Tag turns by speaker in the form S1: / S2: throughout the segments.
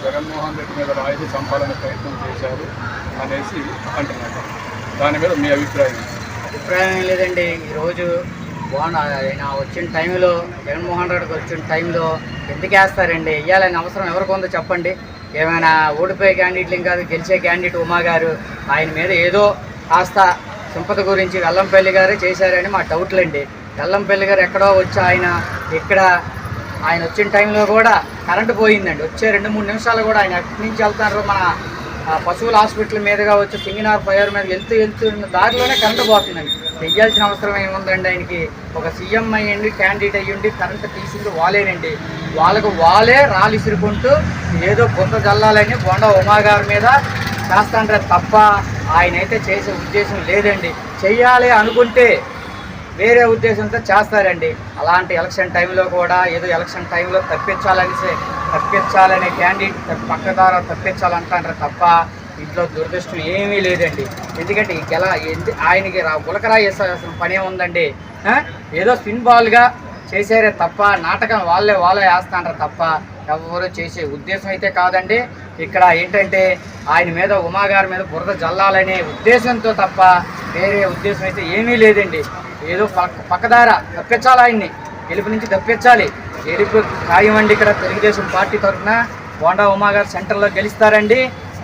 S1: జగన్మోహన్ రెడ్డి మీద రాయితీ చంపాలనే ప్రయత్నం చేశారు అనేసి అంటున్నారు. దాని మీద మీ అభిప్రాయం?
S2: అభిప్రాయం లేదండి. ఈరోజు ఆయన వచ్చిన టైంలో, జగన్మోహన్ రెడ్డికి వచ్చిన టైంలో ఎందుకు వేస్తారండి? వెయ్యాలని అవసరం ఎవరికి ఉందో చెప్పండి. ఏమైనా ఓడిపోయే క్యాండిడేట్లు కాదు, గెలిచే క్యాండిడేట్ ఉమా గారు. ఆయన మీద ఏదో కాస్త సింపతి గురించి వెల్లంపల్లి గారే చేశారని మా డౌట్లండి. వెల్లంపల్లి గారు ఎక్కడో వచ్చి ఆయన వచ్చిన టైంలో కూడా కరెంటు పోయిందండి. వచ్చే 2-3 నిమిషాలు కూడా ఆయన ఎక్కడి నుంచి వెళ్తారు, మన పశువుల హాస్పిటల్ మీదుగా వచ్చి సింగినార్ ఫైర్ మీద వెళ్తున్న దారిలోనే కరెంటు పోతుందండి. వెయ్యాల్సిన అవసరం ఏముందండి? ఆయనకి ఒక సీఎం అయ్యండి, క్యాండిడేట్ అయ్యండి, కరెంటు తీసింది వాళ్ళేనండి. వాళ్ళే రాళ్ళు ఇసురుకుంటూ ఏదో బుంద జల్లాలని బొండ ఉమా గారి మీద చేస్తాంటారు తప్ప ఆయనైతే చేసే ఉద్దేశం లేదండి. చెయ్యాలి అనుకుంటే వేరే ఉద్దేశంతో చేస్తారండి. అలాంటి ఎలక్షన్ టైంలో కూడా ఏదో ఎలక్షన్ టైంలో తప్పించాలనే క్యాండిడేట్ పక్కదార తప్పించాలంటారు తప్ప ఇంట్లో దురదృష్టం ఏమీ లేదండి. ఎందుకంటే ఆయనకి గులకరాయి వేసాల్సిన పనే ఉందండి. ఏదో స్పిన్ బాల్గా చేసారే తప్ప నాటకం వాళ్ళే వేస్తాంటారు తప్ప ఎవరు చేసే ఉద్దేశం అయితే కాదండి. ఇక్కడ ఏంటంటే ఆయన మీద ఉమా గారి మీద బురద జల్లాలనే ఉద్దేశంతో తప్ప వేరే ఉద్దేశం అయితే ఏమీ లేదండి. ఏదో పక్కదార తప్పించాలి, ఆయన్ని గెలుపు నుంచి తప్పించాలి. గెలుపు ఖాయమండి. ఇక్కడ తెలుగుదేశం పార్టీ తరఫున బోండా ఉమా గారు సెంటర్లో గెలుస్తారండి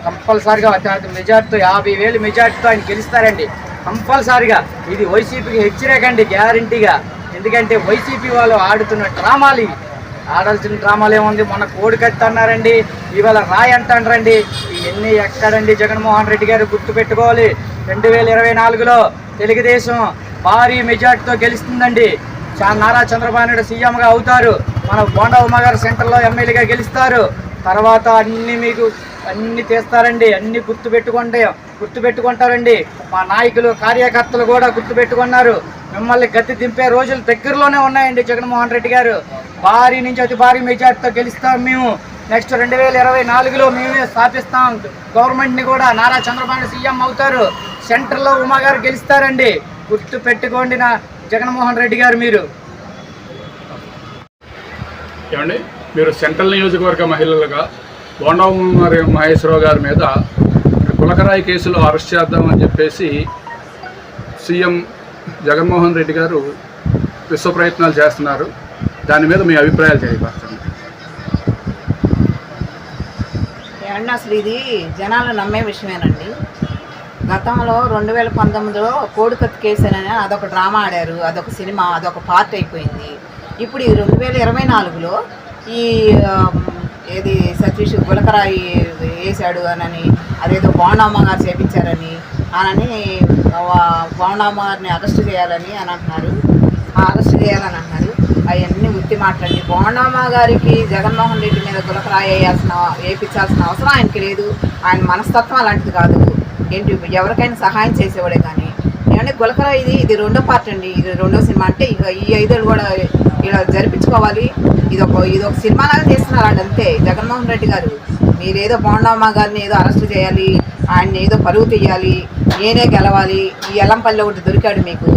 S2: కంపల్సరిగా. అత్యంత మెజార్టీతో 50,000 మెజార్టీతో ఆయన గెలుస్తారండి కంపల్సరిగా. ఇది వైసీపీకి హెచ్చరికండి గ్యారంటీగా. ఎందుకంటే వైసీపీ వాళ్ళు ఆడుతున్న డ్రామాలు ఇవి. ఆడాల్సిన డ్రామాలు ఏముంది? మొన్న కోడికత్తి అన్నారండి, ఇవాళ రాయి అంటారండి. ఇవన్నీ ఎక్కడండి? జగన్మోహన్ రెడ్డి గారు గుర్తుపెట్టుకోవాలి. 2024లో తెలుగుదేశం భారీ మెజార్టీతో గెలుస్తుందండి. నారా చంద్రబాబు నాయుడు సీఎంగా అవుతారు. మన బోండా ఉమా గారు సెంటర్లో ఎమ్మెల్యేగా గెలుస్తారు. తర్వాత అన్నీ తీస్తారండి. అన్నీ గుర్తుపెట్టుకుంటారండి. మా నాయకులు కార్యకర్తలు కూడా గుర్తుపెట్టుకున్నారు. మిమ్మల్ని గద్దె దింపే రోజులు దగ్గరలోనే ఉన్నాయండి. జగన్మోహన్ రెడ్డి గారు భారీ నుంచి అతి భారీ మెజార్టీతో గెలుస్తాం మేము. నెక్స్ట్ 2024లో మేమే స్థాపిస్తాం గవర్నమెంట్ని కూడా. నారా చంద్రబాబు సీఎం అవుతారు. సెంటర్లో ఉమా గారు గెలుస్తారండి. గుర్తు పెట్టుకోండి నా జగన్మోహన్ రెడ్డి గారు.
S1: మీరు సెంట్రల్ నియోజకవర్గ మహిళలుగా బోండా మహేశ్వరరావు గారి మీద గులకరాయి కేసులో అరెస్ట్ చేద్దామని చెప్పేసి సీఎం జగన్మోహన్ రెడ్డి గారు విశ్వ ప్రయత్నాలు చేస్తున్నారు. దాని మీద మీ అభిప్రాయాలు తెలియపరచండి.
S3: అసలు ఇది జనాలు నమ్మే విషయమేనండి. గతంలో 2019లో కోడికత్తి కేసు అని అదొక డ్రామా ఆడారు, అదొక సినిమా, అదొక పార్ట్ అయిపోయింది. ఇప్పుడు ఈ 2024లో ఏది సతీష్ గులకరాయి వేశాడు అని, అదేదో బోండామ్మ గారు చేపించారని బోండామ్మ గారిని అరెస్ట్ చేయాలని అంటున్నారు. అవన్నీ ఉత్తి మాట్లాడి బోండామ్మ గారికి జగన్మోహన్ రెడ్డి మీద గులకరాయి వేయించాల్సిన అవసరం ఆయనకి లేదు. ఆయన మనస్తత్వం అలాంటిది కాదు. ఏంటి ఎవరికైనా సహాయం చేసేవాడే కానీ. ఏమంటే గులకరాయి ఇది రెండో పార్ట్ అండి. ఇది రెండో సినిమా. అంటే ఇక ఈ 5 ఏళ్ళు కూడా ఇలా జరిపించుకోవాలి. ఇదొక సినిమాలాగా చేస్తున్నారు అంతే. జగన్మోహన్ రెడ్డి గారు మీరేదో బోండామ్మ గారిని ఏదో అరెస్ట్ చేయాలి, ఆయన్ని ఏదో పరుగు తీయాలి, నేనే గెలవాలి, ఈ ఎల్లంపల్లి ఒకటి దొరికాడు మీకు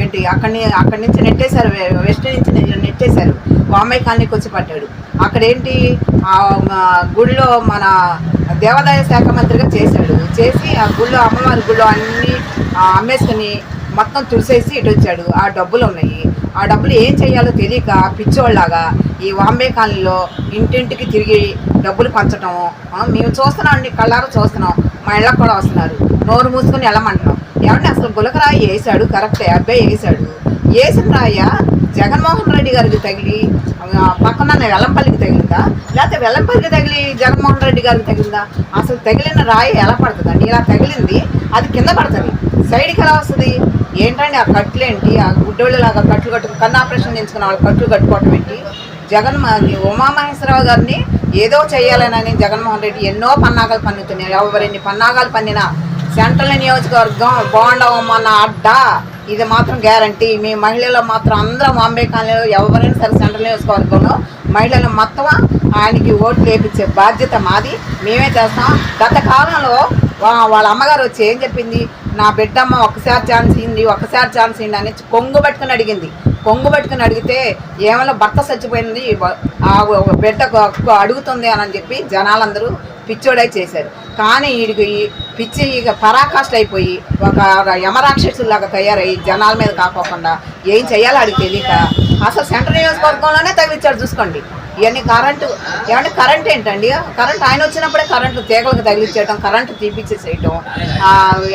S3: ఏంటి, అక్కడి నుంచి నెట్టేశారు, వెస్ట్ నుంచి నెట్టేశారు, వామయ్య కాలనీకి వచ్చి పట్టాడు. అక్కడేంటి గుడిలో మన దేవాదాయ శాఖ మంత్రిగా చేసి ఆ గుళ్ళో అమ్మవారి గుళ్ళో అన్నీ అమ్మేసుకుని మొత్తం తుడిసేసి ఇటు వచ్చాడు. ఆ డబ్బులు ఉన్నాయి. ఆ డబ్బులు ఏం చేయాలో తెలియక పిచ్చోళ్ళలాగా ఈ వాంబే కాలనీలో ఇంటింటికి తిరిగి డబ్బులు పంచటం మేము చూస్తున్నాం అండి, కళ్ళారా చూస్తున్నాం. మా ఇళ్ళకు కూడా వస్తున్నారు. నోరు మూసుకొని వెళ్ళమంటున్నాం. ఏమంటే అసలు గులకరాయి వేసాడు కరెక్టే, అబ్బాయి వేసాడు. వేసిన రాయ జగన్మోహన్ రెడ్డి గారికి తగిలి పక్కన వెల్లంపల్లికి తగిలిందా, లేకపోతే వెల్లంపల్లికి తగిలి జగన్మోహన్ రెడ్డి గారికి తగిలిందా? అసలు తగిలిన రాయి ఎలా పడుతుందండి? ఇలా తగిలింది అది కింద పడుతుంది, సైడ్కి ఎలా వస్తుంది? ఏంటండి ఆ కట్లేంటి? ఆ గుడ్డోళ్ళలాగా కట్లు కన్ను ఆపరేషన్ చేయించుకున్న వాళ్ళు కట్లు కట్టుకోవటం ఏంటి? ఉమామహేశ్వరరావు గారిని ఏదో చేయాలనని జగన్మోహన్ రెడ్డి ఎన్నో పన్నాగాలు పన్నుతున్నాయి. ఎవరెన్ని పన్నాగాలు పన్నినా సెంట్రల్ నియోజకవర్గం బోండవమ్మన్న అడ్డా ఇది మాత్రం గ్యారంటీ. మీ మహిళలు మాత్రం అందరం బాంబే కాలనీలో ఎవరైనా సరే సెంట్రల్ నియోజకవర్గంలో మహిళలు మొత్తం ఆయనకి ఓట్లు వేయించే బాధ్యత మాది, మేమే చేస్తాం. గత కాలంలో వాళ్ళ అమ్మగారు వచ్చి ఏం చెప్పింది? నా బిడ్డమ్మ ఒక్కసారి ఛాన్స్ ఇవ్వండి అని కొంగు పట్టుకుని అడిగింది. కొంగు పట్టుకుని అడిగితే ఏమైనా భర్త చచ్చిపోయింది ఆ బిడ్డ అడుగుతుంది అని చెప్పి జనాలందరూ పిచ్చోడై చేశారు. కానీ వీడికి పిచ్చి ఇక పరాకాష్ట అయిపోయి ఒక యమరాక్షసులాగా తయారయ్యి జనాల మీద కాకోకుండా ఏం చేయాలో అడిగి తెలియక అసలు సెంట్రల్ నియోజకవర్గంలోనే తగిలిచ్చాడు. చూసుకోండి ఇవన్నీ కరెంటు. ఏమంటే కరెంట్ ఏంటండి? కరెంట్ ఆయన వచ్చినప్పుడే కరెంటు తీగలకు తగిలిచ్చేయటం, కరెంటు తీపిచ్చేసేయటం.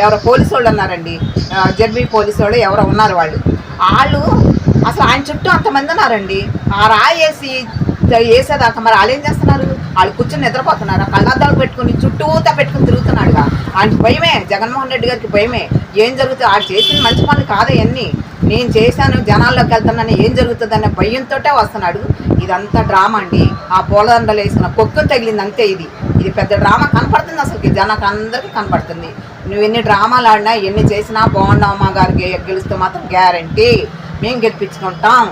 S3: ఎవరో పోలీసు వాళ్ళు ఉన్నారండి, జడ్బీ పోలీసు వాళ్ళు ఎవరో ఉన్నారు, వాళ్ళు అసలు ఆయన చుట్టూ అంతమంది ఉన్నారండి. ఆ రాయేసి వేసేదాకా మరి వాళ్ళు ఏం చేస్తున్నారు? వాళ్ళు కూర్చొని నిద్రపోతున్నారు, కళ్ళద్దాలు పెట్టుకుని చుట్టూతా పెట్టుకుని తిరుగుతున్నాడుగా. ఆయనకి భయమే, జగన్మోహన్ రెడ్డి గారికి భయమే. ఏం జరుగుతుంది? వాళ్ళు చేసిన మంచి పనులు కాదవన్నీ. నేను చేశాను, జనాల్లోకి వెళ్తున్నాను, ఏం జరుగుతుందనే భయంతో వస్తున్నాడు. ఇదంతా డ్రామా అండి. ఆ పూలదండలు వేసుకున్న కొక్కుని తగిలింది అంతే. ఇది పెద్ద డ్రామా కనపడుతుంది, అసలుకి జనానికి అందరికీ కనపడుతుంది. నువ్వు ఎన్ని డ్రామాలు ఆడినా ఎన్ని చేసినా బోండమ్మ గారికి గెలుస్తూ మాత్రం గ్యారంటీ మేము గెలిపించుకుంటాం.